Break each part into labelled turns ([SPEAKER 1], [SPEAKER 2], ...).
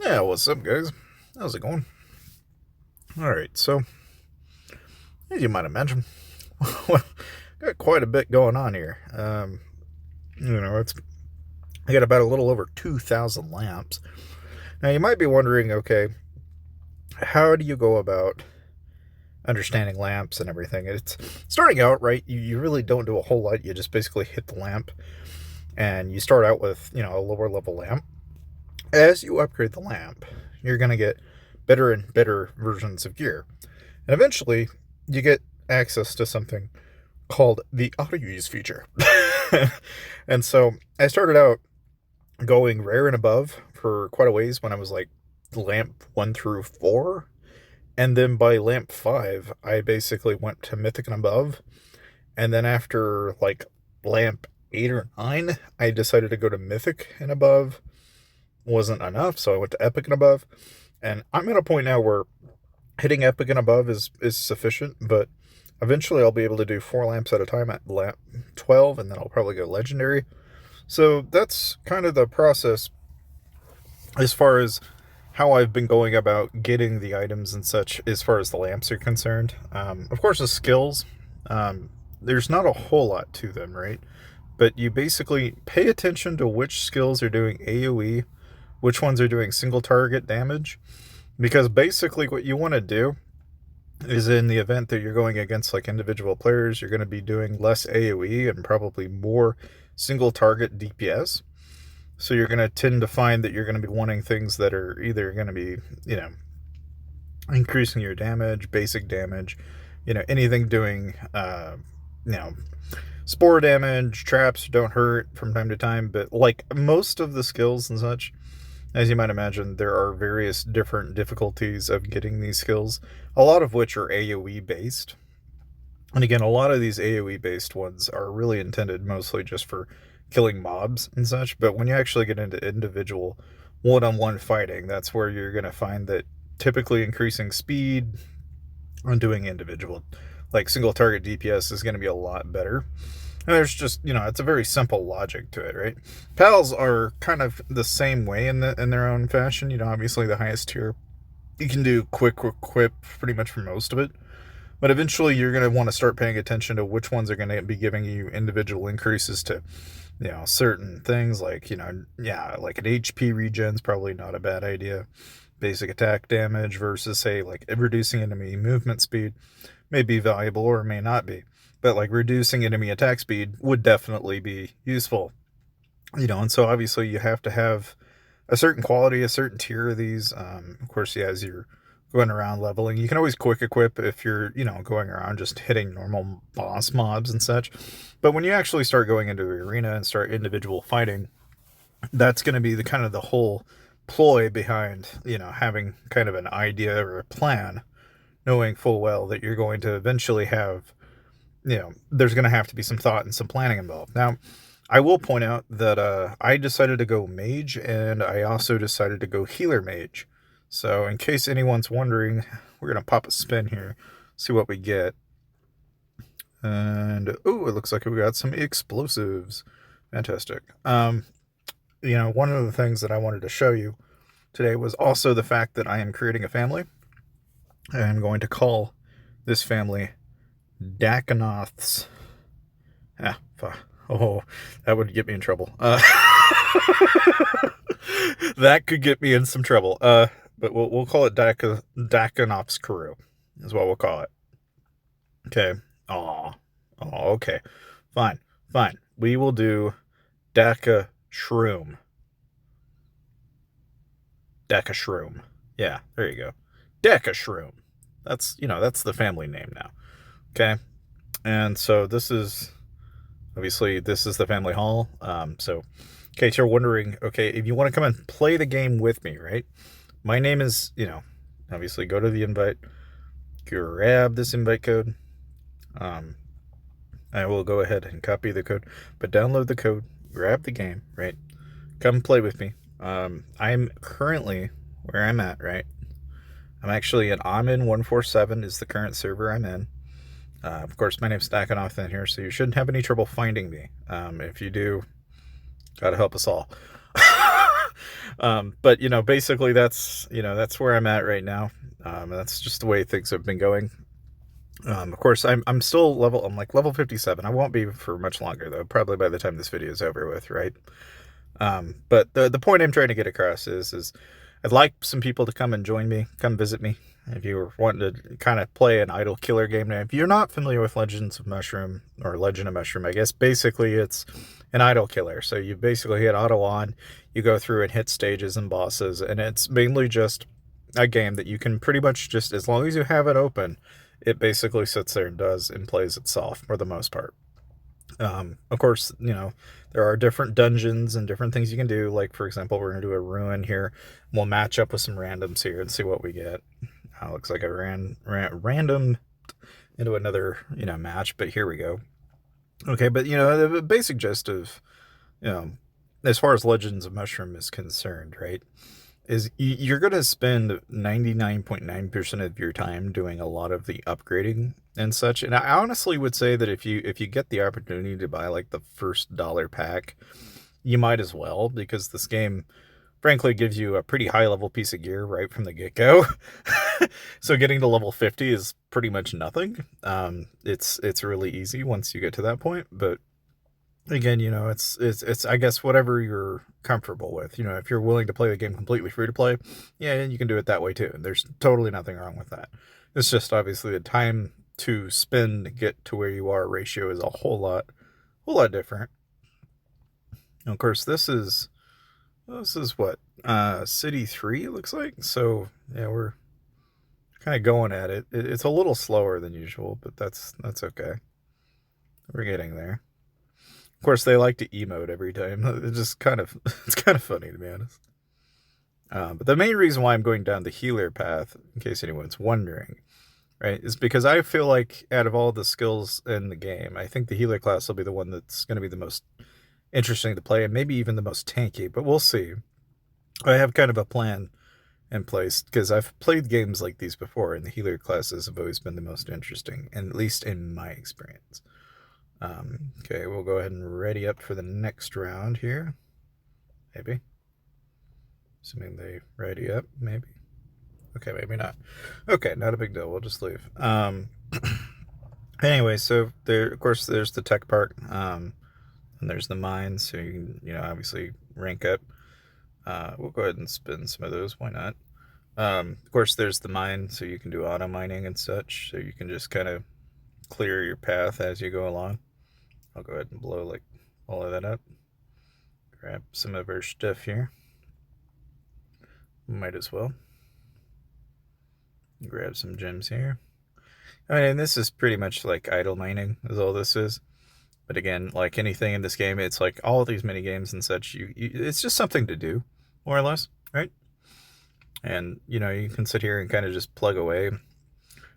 [SPEAKER 1] Yeah, what's up, guys? How's it going? All right, so as you might imagine, got quite a bit going on here. It's I got about a little over 2,000 lamps. Now, you might be wondering, okay, how do you go about understanding lamps and everything? It's starting out, right? You really don't do a whole lot. You just basically hit the lamp, and you start out with a lower level lamp. As you upgrade the lamp, you're gonna get better and better versions of gear, and eventually you get access to something called the auto use feature. And so I started out going rare and above for quite a ways when I was like lamp 1 through 4. And then by lamp 5, I basically went to mythic and above. And then after like lamp 8 or 9, I decided to go to mythic and above. Wasn't enough, so I went to epic and above. And I'm at a point now where hitting epic and above is sufficient, but eventually I'll be able to do 4 lamps at a time at lamp 12, and then I'll probably go legendary. So that's kind of the process as far as how I've been going about getting the items and such as far as the lamps are concerned. Of course, the skills, there's not a whole lot to them, right? But you basically pay attention to which skills are doing AoE, which ones are doing single target damage, because basically what you want to do is in the event that you're going against like individual players, you're going to be doing less AoE and probably more single target DPS. So you're going to tend to find that you're going to be wanting things that are either going to be, increasing your damage, basic damage, anything doing, you know, spore damage, traps don't hurt from time to time. But like most of the skills and such, as you might imagine, there are various different difficulties of getting these skills, a lot of which are AoE based. And again, a lot of these AoE based ones are really intended mostly just for killing mobs and such. But when you actually get into individual one on one fighting, that's where you're going to find that typically increasing speed on doing individual, like single target DPS, is going to be a lot better. And there's just, it's a very simple logic to it, right? Pals are kind of the same way in their own fashion. Obviously the highest tier, you can do quick equip pretty much for most of it. But eventually you're going to want to start paying attention to which ones are going to be giving you individual increases to, certain things like, like an HP regen's probably not a bad idea. Basic attack damage versus, say, like reducing enemy movement speed may be valuable or may not be. But like reducing enemy attack speed would definitely be useful. And so obviously you have to have a certain quality, a certain tier of these. Of course, yeah, as you're going around leveling, you can always quick equip if you're, going around just hitting normal boss mobs and such. But when you actually start going into the arena and start individual fighting, that's going to be the kind of the whole ploy behind, having kind of an idea or a plan, knowing full well that you're going to eventually have, there's going to have to be some thought and some planning involved. Now, I will point out that I decided to go mage, and I also decided to go healer mage. So in case anyone's wondering, we're going to pop a spin here, see what we get. And, oh, it looks like we got some explosives. Fantastic. One of the things that I wanted to show you today was also the fact that I am creating a family. I'm going to call this family Dakanoths. Oh, that would get me in trouble. That could get me in some trouble. But we'll call it Dakanoth's crew, is what we'll call it. Okay. Okay. Fine. We will do Daka Shroom. Shroom. Yeah, there you go. Shroom. That's the family name now. Okay. And so this is the family hall. So in case you're wondering, okay, if you want to come and play the game with me, right? My name is, obviously go to the invite, grab this invite code. I will go ahead and copy the code, but download the code, grab the game, right? Come play with me. I'm currently where I'm at, right? I'm actually in Amin 147 is the current server I'm in. Of course, my name's Dakanoth in here, so you shouldn't have any trouble finding me. If you do, gotta help us all. But basically that's where I'm at right now. That's just the way things have been going. Of course, I'm still I'm like level 57. I won't be for much longer though. Probably by the time this video is over with, right? But the point I'm trying to get across is I'd like some people to come and join me, come visit me. If you were wanting to kind of play an idle killer game now, if you're not familiar with Legends of Mushroom or Legend of Mushroom, I guess basically it's an idle killer. So you basically hit auto on, you go through and hit stages and bosses, and it's mainly just a game that you can pretty much just, as long as you have it open, it basically sits there and does and plays itself for the most part. Of course, there are different dungeons and different things you can do. Like, for example, we're going to do a ruin here. We'll match up with some randoms here and see what we get. Looks like I ran random into another, match, but here we go. Okay, but, the basic gist of, as far as Legends of Mushroom is concerned, right, is you're going to spend 99.9% of your time doing a lot of the upgrading and such. And I honestly would say that if you get the opportunity to buy like the first dollar pack, you might as well, because this game frankly gives you a pretty high level piece of gear right from the get-go. So getting to level 50 is pretty much nothing. It's really easy once you get to that point, but again, it's I guess whatever you're comfortable with. If you're willing to play the game completely free to play, yeah, you can do it that way too. And there's totally nothing wrong with that. It's just obviously the time to spend to get to where you are ratio is a whole lot different. And of course, this is what City 3 looks like. So yeah, we're kind of going at it. It's a little slower than usual, but that's okay. We're getting there. Of course, they like to emote every time. It's just it's kind of funny, to be honest. But the main reason why I'm going down the healer path, in case anyone's wondering, right, is because I feel like out of all the skills in the game, I think the healer class will be the one that's going to be the most interesting to play, and maybe even the most tanky, but we'll see. I have kind of a plan in place, because I've played games like these before, and the healer classes have always been the most interesting, and at least in my experience. Okay, we'll go ahead and ready up for the next round here. Maybe. Assuming they ready up, maybe. Okay, maybe not. Okay, not a big deal. We'll just leave. Anyway, so there, of course, there's the tech part, and there's the mines, so you can, obviously rank up. We'll go ahead and spin some of those. Why not? Of course, there's the mine, so you can do auto mining and such. So you can just kind of clear your path as you go along. I'll go ahead and blow like all of that up. Grab some of our stuff here. Might as well. Grab some gems here. I mean, this is pretty much like idle mining, is all this is. But again, like anything in this game, it's like all of these mini games and such. It's just something to do, more or less, right? And you can sit here and kind of just plug away.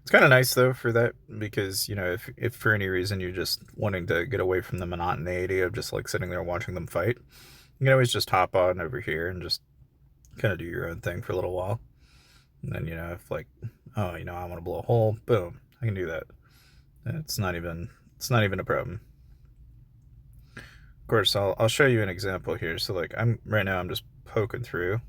[SPEAKER 1] It's kind of nice though for that, because if for any reason you're just wanting to get away from the monotony of just like sitting there watching them fight, you can always just hop on over here and just kind of do your own thing for a little while. And then if like, oh, I want to blow a hole, boom, I can do that. It's not even a problem. Of course, I'll show you an example here. So like right now I'm just poking through,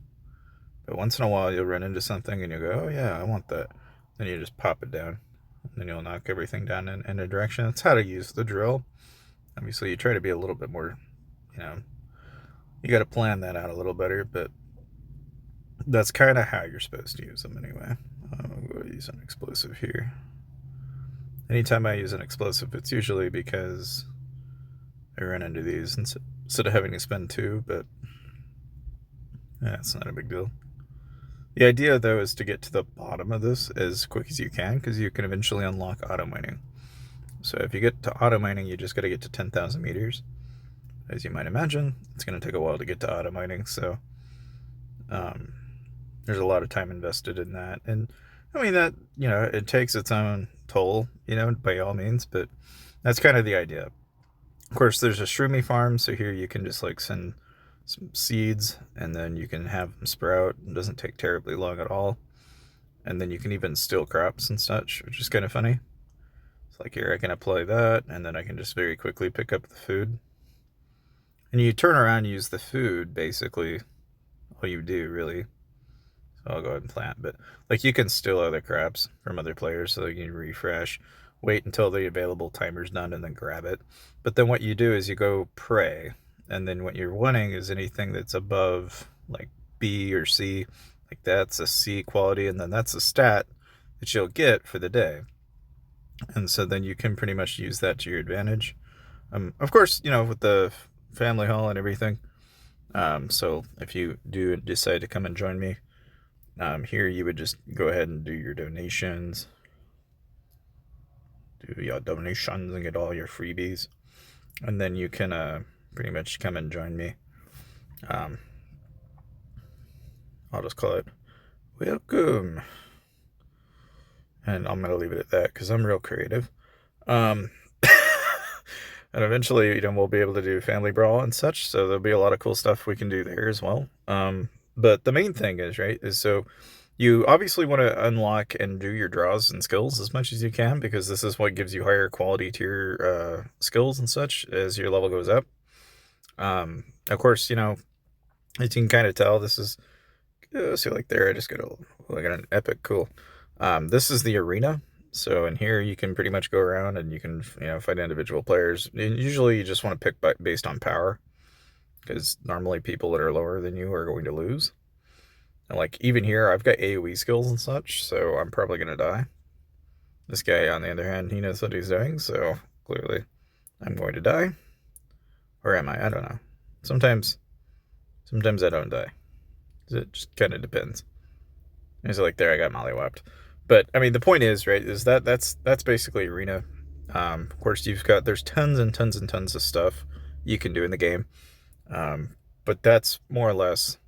[SPEAKER 1] but once in a while you'll run into something and you'll go, oh yeah, I want that. Then you just pop it down, and then you'll knock everything down in a direction. That's how to use the drill. Obviously, you try to be a little bit more, you got to plan that out a little better, but that's kind of how you're supposed to use them anyway. I'm going to use an explosive here. Anytime I use an explosive, it's usually because I run into these instead of having to spend two, but yeah, it's not a big deal. The idea, though, is to get to the bottom of this as quick as you can, because you can eventually unlock auto mining. So if you get to auto mining, you just got to get to 10,000 meters. As you might imagine, it's going to take a while to get to auto mining, so there's a lot of time invested in that. And I mean, that, it takes its own toll, by all means, but that's kind of the idea. Of course, there's a shroomy farm, so here you can just like send some seeds, and then you can have them sprout. It doesn't take terribly long at all. And then you can even steal crops and such, which is kind of funny. It's like here I can apply that, and then I can just very quickly pick up the food. And you turn around and use the food basically all you do, really. So I'll go ahead and plant. But like you can steal other crabs from other players so you can refresh, wait until the available timer's done, and then grab it. But then what you do is you go pray, and then what you're wanting is anything that's above like B or C, like that's a C quality, and then that's a stat that you'll get for the day. And so then you can pretty much use that to your advantage. Of course, you know, with the family hall and everything. So if you do decide to come and join me, here you would just go ahead and do your donations. Do your donations and get all your freebies. And then you can pretty much come and join me. I'll just call it welcome. And I'm going to leave it at that because I'm real creative. And eventually, you know, we'll be able to do family brawl and such. So there'll be a lot of cool stuff we can do there as well. But the main thing is, right, is so you obviously want to unlock and do your draws and skills as much as you can, because this is what gives you higher quality tier skills and such as your level goes up. Of course, you know, as you can kind of tell, this is, see, like there, I just got an epic, cool. This is the arena. So in here, you can pretty much go around and you can, you know, fight individual players. And usually you just want to pick based on power, because normally people that are lower than you are going to lose. And like even here, I've got AoE skills and such, so I'm probably going to die. This guy, on the other hand, he knows what he's doing, so clearly I'm going to die. Or am I? I don't know. Sometimes I don't die. It just kind of depends. And so like there, I got mollywopped. But I mean, the point is, right, is that's basically arena. Of course, there's tons and tons and tons of stuff you can do in the game. But that's more or less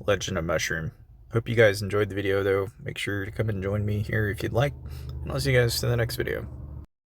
[SPEAKER 1] Legend of Mushroom. Hope you guys enjoyed the video, though. Make sure to come and join me here if you'd like. And I'll see you guys in the next video.